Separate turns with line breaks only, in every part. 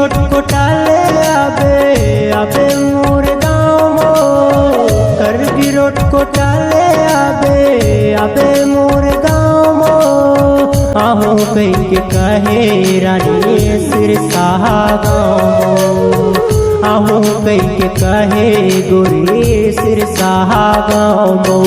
गिरोट कोटाले आबे आबे मोर गाँव मो कर गिरोट कोटाले आबे आबे मोर गाँव मो आहो कई के कहे रानी सिरसा गाँव आहो कई के कहे गोरी सिरसा गाँव मो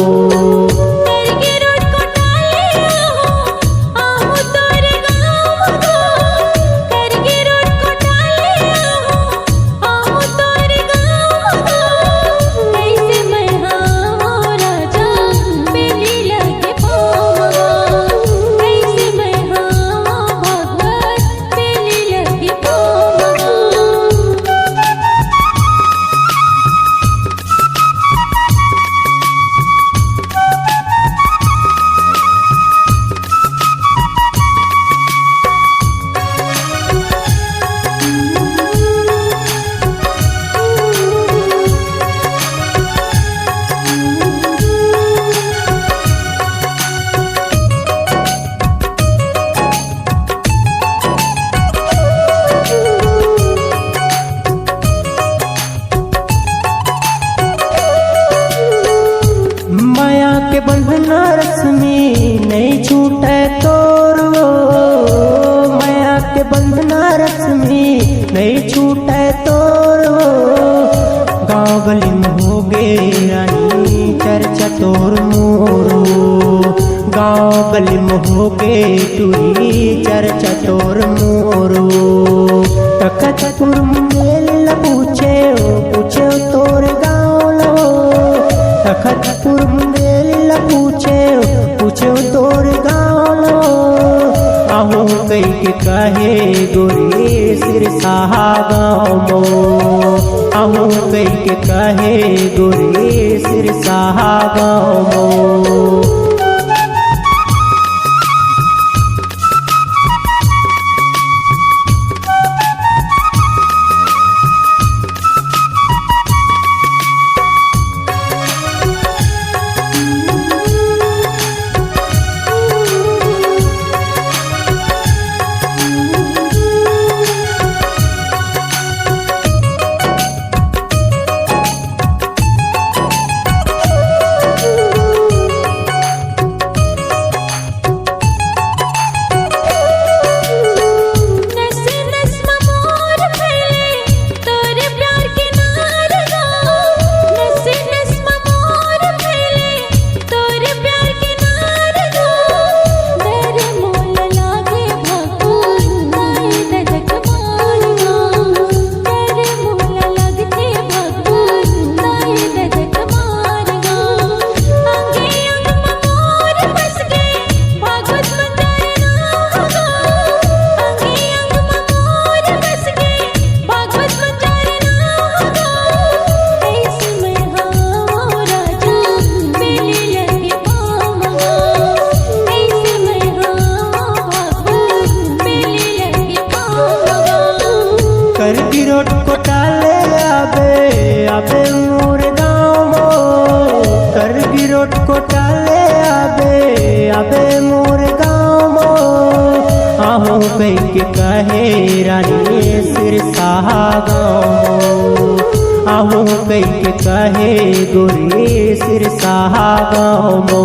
के बंधना रस्मी नहीं छूटे तोर माया के बंधना रस्मी नहीं छूटे तोर गाँव गली में हो गे रानी चर्चा तोर मोरो गाँव गली में हो गे टूरी चर्चा तोर मोरो तखतपुर मेल पूछे पूछे तोर गाँव लो तखतपुर पूछे पूछे तोर गाँव आहो कई के कहे गोरी सिरसा गाँव मो आहो कई के कहे गोरी सिरसा गाँव मो कर गिरोट कोटाले आबे आबे मोर गाँव मो कर गिरोट कोटाले आबे आबे मोर गाँव मो आहो कई के कहे रानी सिरसा गाँव मो आहो कई के कहे गोरी सिरसा गाँव मो।